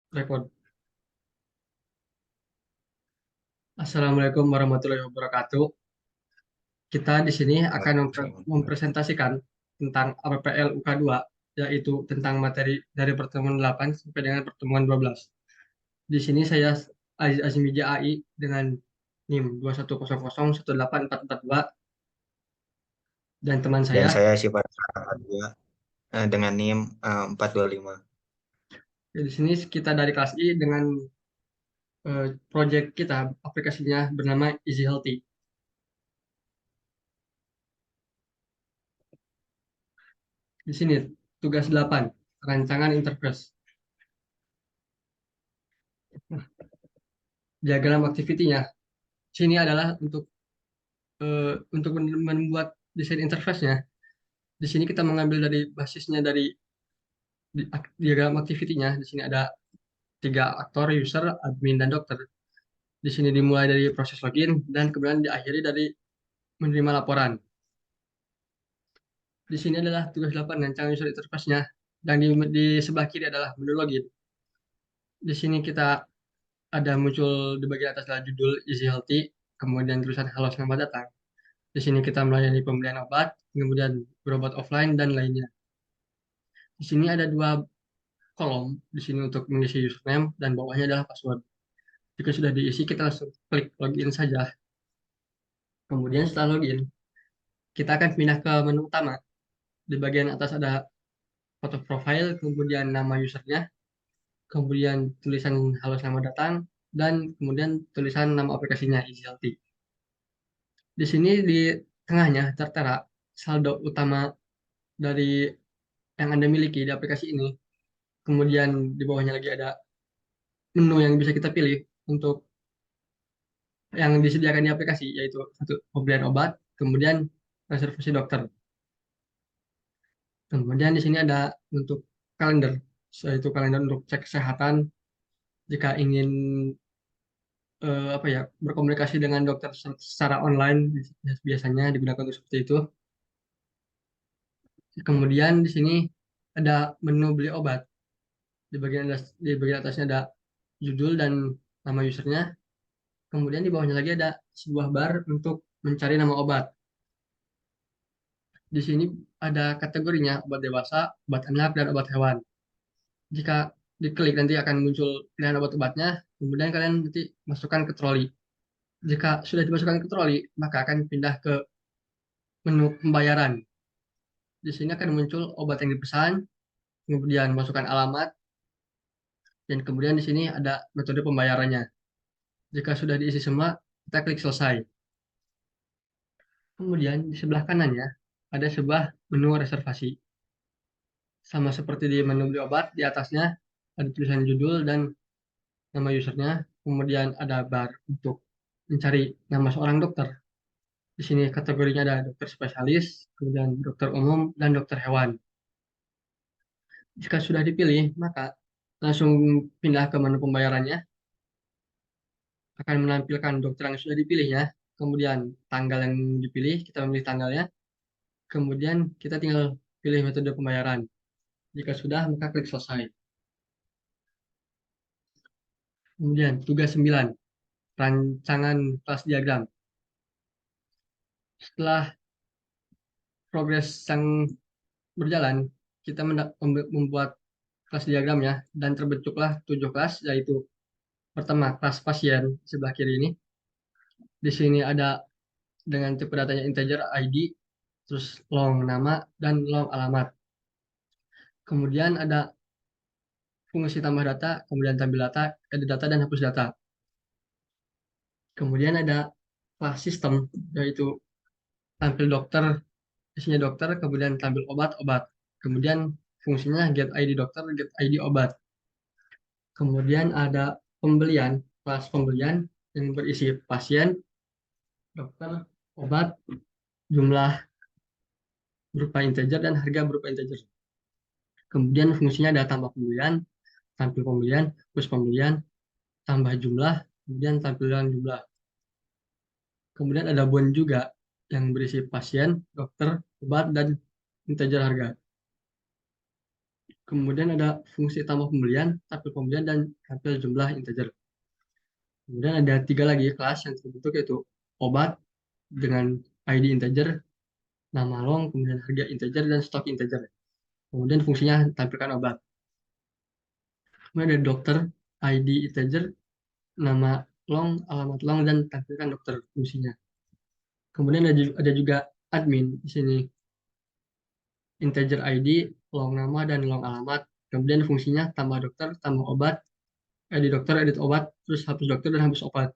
Rekod. Assalamualaikum warahmatullahi wabarakatuh. Kita di sini akan Waalaikumsalam. mempresentasikan tentang APPL UK2, yaitu tentang materi dari pertemuan 8 sampai dengan pertemuan 12. Di sini saya Aziz Azmija AI dengan NIM 210018442 dan teman Dan saya. saya Sifat juga dengan NIM 425. Di sini kita dari kelas I dengan project kita, aplikasinya bernama Easy Healthy. Di sini tugas 8, rancangan interface. Diagram activity-nya. Sini adalah untuk membuat desain interface-nya. Di sini kita mengambil dari basisnya dari diagram activity-nya. Di sini ada tiga aktor, user, admin, dan dokter. Di sini dimulai dari proses login dan kemudian diakhiri dari menerima laporan. Di sini adalah tugas 8 rancangan user interface-nya. Dan di sebelah kiri adalah menu login. Di sini kita ada muncul di bagian atas adalah judul Easy Healthy, kemudian tulisan Halo Selamat Datang. Di sini kita melayani pembelian obat, kemudian berobat offline, dan lainnya. Di sini ada dua kolom di sini untuk mengisi username dan bawahnya adalah password. Jika sudah diisi, kita langsung klik login saja. Kemudian setelah login, kita akan pindah ke menu utama. Di bagian atas ada foto profile, kemudian nama usernya, kemudian tulisan halo selamat datang, dan kemudian tulisan nama aplikasinya EasyHealthy. Di sini di tengahnya tertera saldo utama dari yang Anda miliki di aplikasi ini. Kemudian di bawahnya lagi ada menu yang bisa kita pilih untuk yang disediakan di aplikasi, yaitu satu pembelian obat, kemudian reservasi dokter. Kemudian di sini ada untuk kalender, yaitu kalender untuk cek kesehatan jika ingin apa ya berkomunikasi dengan dokter secara online, biasanya digunakan untuk seperti itu. Kemudian di sini ada menu beli obat. Di bagian atasnya ada judul dan nama usernya. Kemudian di bawahnya lagi ada sebuah bar untuk mencari nama obat. Di sini ada kategorinya obat dewasa, obat anak, dan obat hewan. Jika diklik nanti akan muncul pilihan obat-obatnya, kemudian kalian nanti masukkan ke troli. Jika sudah dimasukkan ke troli, maka akan pindah ke menu pembayaran. Di sini akan muncul obat yang dipesan, kemudian masukkan alamat, dan kemudian di sini ada metode pembayarannya. Jika sudah diisi semua, kita klik selesai. Kemudian di sebelah kanannya ada sebuah menu reservasi. Sama seperti di menu beli obat, di atasnya ada tulisan judul dan nama usernya, kemudian ada bar untuk mencari nama seorang dokter. Di sini kategorinya ada dokter spesialis, kemudian dokter umum, dan dokter hewan. Jika sudah dipilih, maka langsung pindah ke menu pembayarannya, akan menampilkan dokter yang sudah dipilihnya, kemudian tanggal yang dipilih, kita memilih tanggalnya, kemudian kita tinggal pilih metode pembayaran. Jika sudah, maka klik selesai. Kemudian tugas 9, rancangan kelas diagram. Setelah progres yang berjalan, kita membuat kelas diagramnya dan terbentuklah 7 kelas, yaitu pertama kelas pasien sebelah kiri ini. Di sini ada dengan tipe datanya integer ID, terus long nama dan long alamat. Kemudian ada fungsi tambah data, kemudian tampil data, edit data dan hapus data. Kemudian ada kelas sistem, yaitu tampil dokter, isinya dokter, kemudian tampil obat-obat. Kemudian fungsinya get ID dokter, get ID obat. Kemudian ada pembelian, kelas pembelian yang berisi pasien, dokter, obat, jumlah berupa integer, dan harga berupa integer. Kemudian fungsinya ada tambah pembelian, tampil pembelian, plus pembelian, tambah jumlah, kemudian tampilan jumlah. Kemudian ada bond juga yang berisi pasien, dokter, obat, dan integer harga. Kemudian ada fungsi tambah pembelian, tampil pembelian, dan tampil jumlah integer. Kemudian ada 3 lagi kelas yang terbentuk yaitu obat dengan ID integer, nama long, kemudian harga integer, dan stok integer. Kemudian fungsinya tampilkan obat. Kemudian ada dokter, ID integer, nama long, alamat long, dan tampilkan dokter fungsinya. Kemudian ada juga admin di sini, integer ID, long nama, dan long alamat. Kemudian fungsinya tambah dokter, tambah obat, edit dokter, edit obat, terus hapus dokter, dan hapus obat.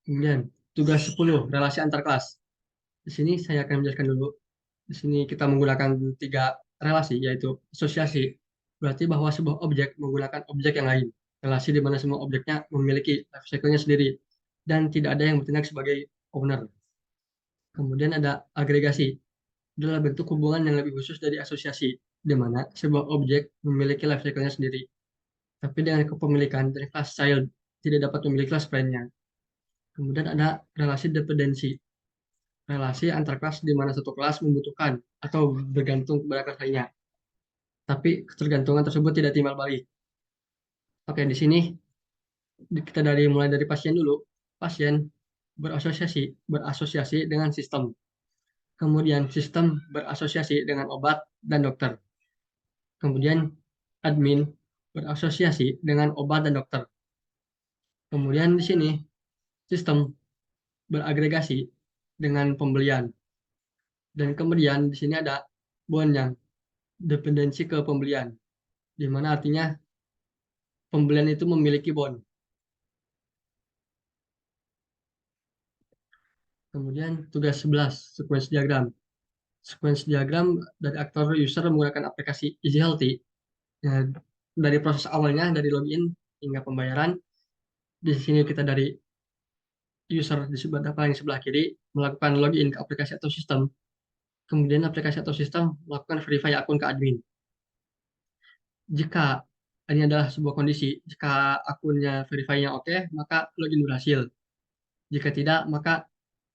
Kemudian tugas 10, relasi antar kelas. Di sini saya akan menjelaskan dulu. Di sini kita menggunakan 3 relasi, yaitu asosiasi. Berarti bahwa sebuah objek menggunakan objek yang lain. Relasi di mana semua objeknya memiliki life cycle-nya sendiri. Dan tidak ada yang bertindak sebagai owner. Kemudian ada agregasi. Adalah bentuk hubungan yang lebih khusus dari asosiasi, di mana sebuah objek memiliki life cycle-nya sendiri. Tapi dengan kepemilikan dari kelas child, tidak dapat memiliki kelas lainnya. Kemudian ada relasi dependensi. Relasi antar kelas di mana satu kelas membutuhkan atau bergantung kepada kelas lainnya. Tapi ketergantungan tersebut tidak timbal balik. Oke, di sini kita mulai dari pasien dulu. Pasien berasosiasi dengan sistem. Kemudian sistem berasosiasi dengan obat dan dokter. Kemudian admin berasosiasi dengan obat dan dokter. Kemudian di sini sistem beragregasi dengan pembelian. Dan kemudian di sini ada bond yang dependensi ke pembelian, di mana artinya pembelian itu memiliki bond. Kemudian tugas 11, sequence diagram. Sequence diagram dari aktor user menggunakan aplikasi Easy Healthy. Ya, dari proses awalnya, dari login hingga pembayaran, di sini kita dari user di sebelah paling sebelah kiri melakukan login ke aplikasi atau sistem. Kemudian aplikasi atau sistem melakukan verify akun ke admin. Jika ini adalah sebuah kondisi, jika akunnya verify-nya oke, maka login berhasil. Jika tidak, maka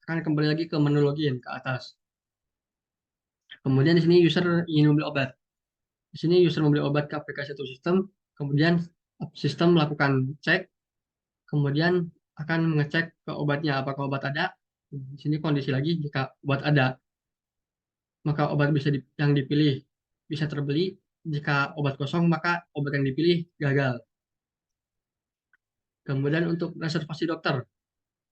akan kembali lagi ke menu login ke atas. Kemudian di sini user ingin membeli obat. Di sini user membeli obat ke aplikasi atau sistem, kemudian sistem melakukan cek, kemudian akan mengecek ke obatnya apakah obat ada. Di sini kondisi lagi jika obat ada, maka obat yang dipilih bisa terbeli. Jika obat kosong, maka obat yang dipilih gagal. Kemudian untuk reservasi dokter,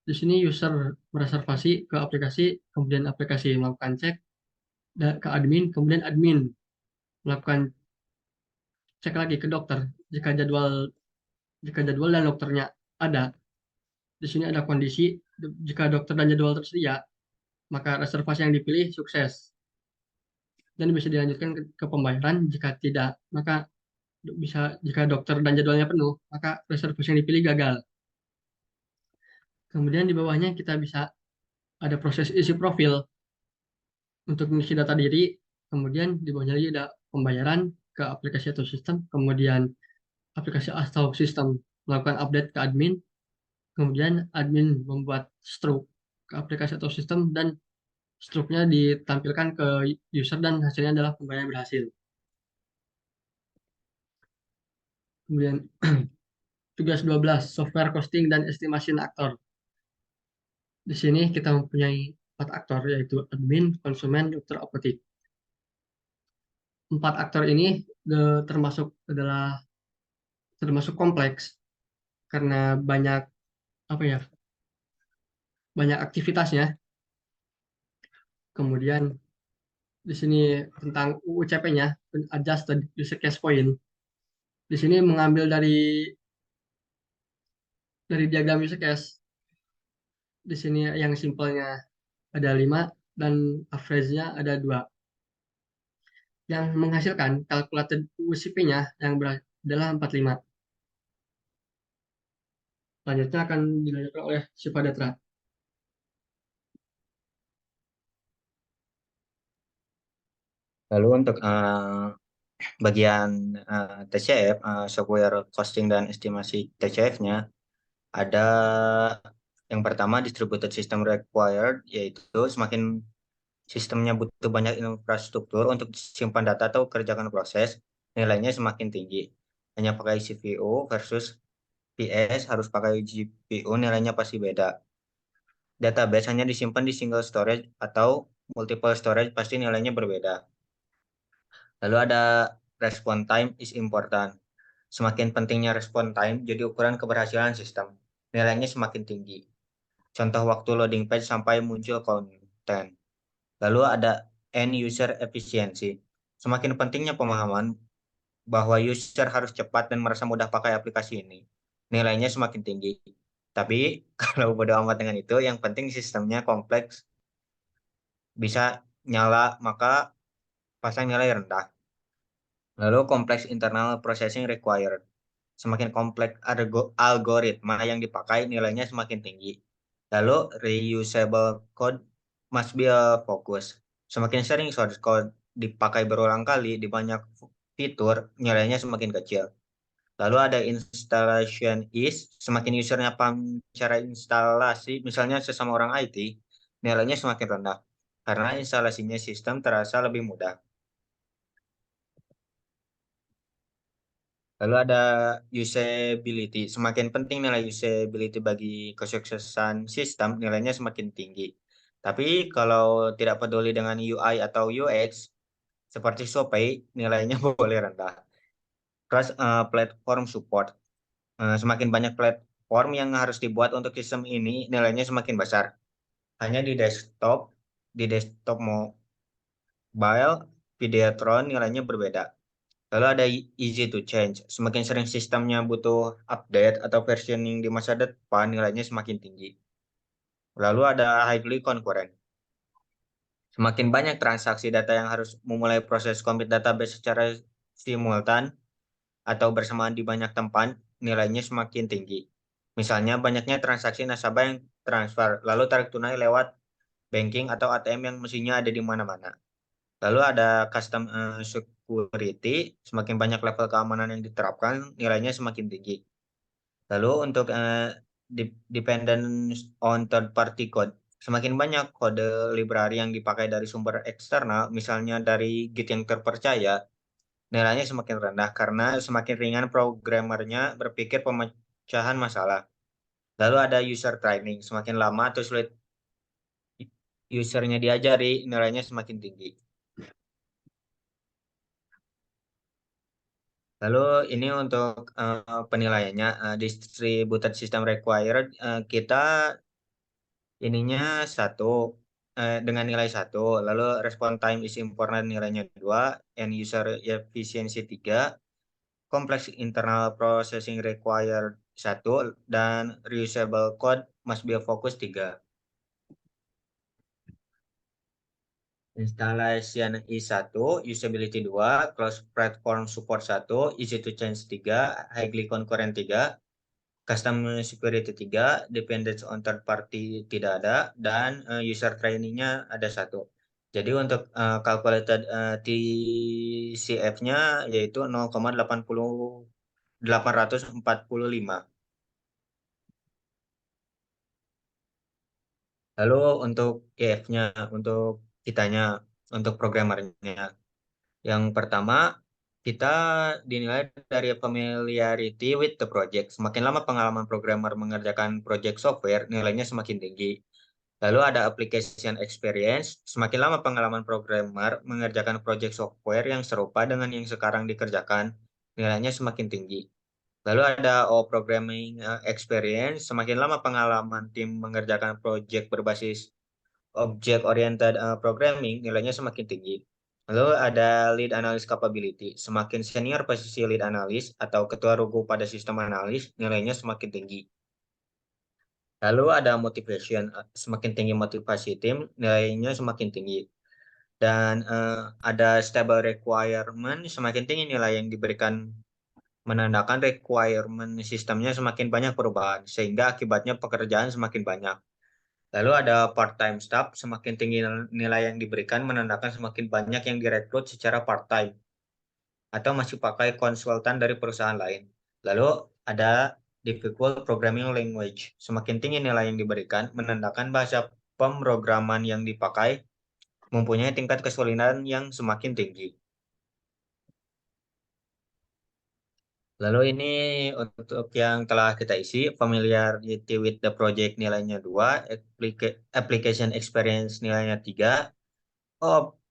di sini user mereservasi ke aplikasi, kemudian aplikasi melakukan cek ke admin, kemudian admin melakukan cek lagi ke dokter. Jika jadwal dan dokternya ada, di sini ada kondisi jika dokter dan jadwal tersedia, maka reservasi yang dipilih sukses dan bisa dilanjutkan ke pembayaran. Jika tidak, maka jika dokter dan jadwalnya penuh, maka reservasi yang dipilih gagal. Kemudian di bawahnya kita bisa ada proses isi profil untuk mengisi data diri. Kemudian di bawahnya lagi ada pembayaran ke aplikasi atau sistem. Kemudian aplikasi atau sistem melakukan update ke admin. Kemudian admin membuat stroke ke aplikasi atau sistem dan struknya ditampilkan ke user dan hasilnya adalah pembayaran berhasil. Kemudian tugas 12, software costing dan estimation aktor. Di sini kita mempunyai 4 aktor, yaitu admin, konsumen, dokter, apotek. 4 aktor ini termasuk kompleks karena apa ya banyak aktivitasnya. Kemudian di sini tentang UUCP-nya, adjusted user case point. Di sini mengambil dari diagram user case. Di sini yang simpelnya ada 5 dan average-nya ada 2. Yang menghasilkan calculated UCP-nya yang adalah 45. Selanjutnya akan dilanjutkan oleh Siva Datra. Lalu untuk bagian TCF, software costing dan estimasi TCF-nya, ada yang pertama distributed system required, yaitu semakin sistemnya butuh banyak infrastruktur untuk simpan data atau kerjakan proses, nilainya semakin tinggi. Hanya pakai CPU versus PS harus pakai GPU, nilainya pasti beda. Database hanya disimpan di single storage atau multiple storage, pasti nilainya berbeda. Lalu ada response time is important. Semakin pentingnya response time, jadi ukuran keberhasilan sistem. Nilainya semakin tinggi. Contoh waktu loading page sampai muncul konten. Lalu ada end user efficiency. Semakin pentingnya pemahaman bahwa user harus cepat dan merasa mudah pakai aplikasi ini. Nilainya semakin tinggi. Tapi kalau bodo amat dengan itu, yang penting sistemnya kompleks, bisa nyala, maka pasang nilai rendah. Lalu kompleks internal processing required. Semakin kompleks algoritma yang dipakai, nilainya semakin tinggi. Lalu reusable code must be a focus. Semakin sering source code dipakai berulang kali di banyak fitur, nilainya semakin kecil. Lalu ada installation is, semakin usernya paham cara instalasi, misalnya sesama orang IT, nilainya semakin rendah. Karena instalasinya sistem terasa lebih mudah. Lalu ada usability. Semakin penting nilai usability bagi kesuksesan sistem, nilainya semakin tinggi. Tapi kalau tidak peduli dengan UI atau UX, seperti Shopee, nilainya boleh rendah. Terus platform support. Semakin banyak platform yang harus dibuat untuk sistem ini, nilainya semakin besar. Hanya di desktop mobile, Videotron nilainya berbeda. Lalu ada easy to change. Semakin sering sistemnya butuh update atau versioning di masa depan, nilainya semakin tinggi. Lalu ada highly concurrent. Semakin banyak transaksi data yang harus memulai proses commit database secara simultan atau bersamaan di banyak tempat, nilainya semakin tinggi. Misalnya banyaknya transaksi nasabah yang transfer, lalu tarik tunai lewat banking atau ATM yang mestinya ada di mana-mana. Lalu ada custom security, semakin banyak level keamanan yang diterapkan, nilainya semakin tinggi. Lalu untuk dependence on third party code, semakin banyak kode library yang dipakai dari sumber eksternal, misalnya dari Git yang terpercaya, nilainya semakin rendah karena semakin ringan programmernya berpikir pemecahan masalah. Lalu ada user training, semakin lama atau sulit usernya diajari, nilainya semakin tinggi. Lalu ini untuk penilaiannya, distributed system required, kita ininya satu, dengan nilai satu, lalu response time is important nilainya dua, and user efficiency tiga, complex internal processing required satu, dan reusable code must be a focus tiga. Installation I1, usability 2, cross platform support 1, easy to change 3, highly concurrent 3, custom security 3, dependence on third party tidak ada, dan user trainingnya ada satu. Jadi untuk calculated TCF-nya yaitu 0,845. Lalu untuk EF-nya, untuk kitanya, untuk programmernya. Yang pertama, kita dinilai dari familiarity with the project. Semakin lama pengalaman programmer mengerjakan project software, nilainya semakin tinggi. Lalu ada application experience. Semakin lama pengalaman programmer mengerjakan project software yang serupa dengan yang sekarang dikerjakan, nilainya semakin tinggi. Lalu ada programming experience. Semakin lama pengalaman tim mengerjakan project berbasis object oriented programming, nilainya semakin tinggi. Lalu ada lead analyst capability. Semakin senior posisi lead analyst atau ketua rugu pada sistem analis, nilainya semakin tinggi. Lalu ada motivation. Semakin tinggi motivasi tim, nilainya semakin tinggi. Dan ada stable requirement. Semakin tinggi nilai yang diberikan menandakan requirement sistemnya semakin banyak perubahan, sehingga akibatnya pekerjaan semakin banyak. Lalu ada part-time staff, semakin tinggi nilai yang diberikan menandakan semakin banyak yang direkrut secara part-time atau masih pakai konsultan dari perusahaan lain. Lalu ada difficult programming language, semakin tinggi nilai yang diberikan menandakan bahasa pemrograman yang dipakai mempunyai tingkat kesulitan yang semakin tinggi. Lalu ini untuk yang telah kita isi, familiarity with the project nilainya 2, application experience nilainya 3,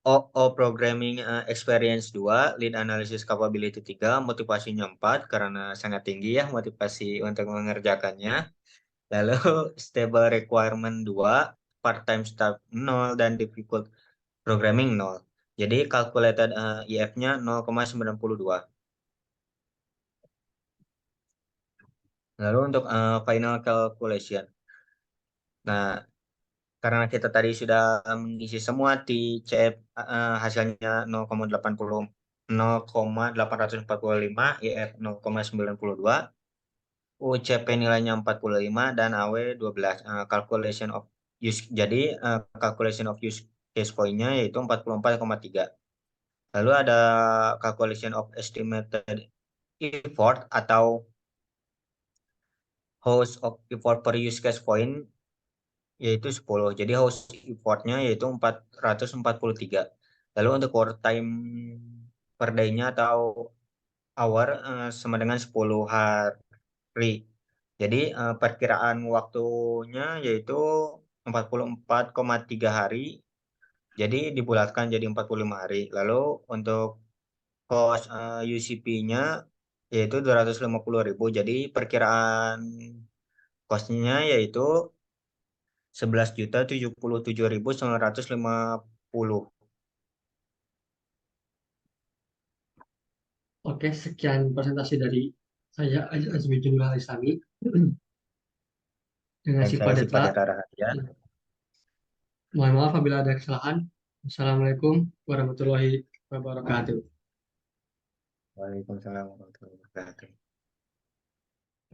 O programming experience 2, lead analysis capability 3, motivasinya 4 karena sangat tinggi ya motivasi untuk mengerjakannya. Lalu stable requirement 2, part-time staff 0, dan difficult programming 0. Jadi calculated IF-nya 0,92. Lalu untuk final calculation. Nah, karena kita tadi sudah mengisi semua di CF, hasilnya 0,845, IF 0,92, UCP nilainya 45, dan AW 12. Calculation of use, jadi calculation of use case point-nya yaitu 44,3. Lalu ada calculation of estimated effort atau host of effort per use case point yaitu 10. Jadi host effortnya yaitu 443. Lalu untuk core time per day-nya atau hour sama dengan 10 hari. Jadi perkiraan waktunya yaitu 44,3 hari. Jadi dibulatkan jadi 45 hari. Lalu untuk cost UCP-nya yaitu 250.000. Jadi perkiraan cost-nya yaitu 11.077.950. Oke, sekian presentasi dari saya Azmi Jumlah Islami dengan Dan sifat saya Siva Detla. Data Rahardian. Mohon maaf apabila ada kesalahan. Assalamualaikum warahmatullahi wabarakatuh. Waalaikumsalam warahmatullahi wabarakatuh.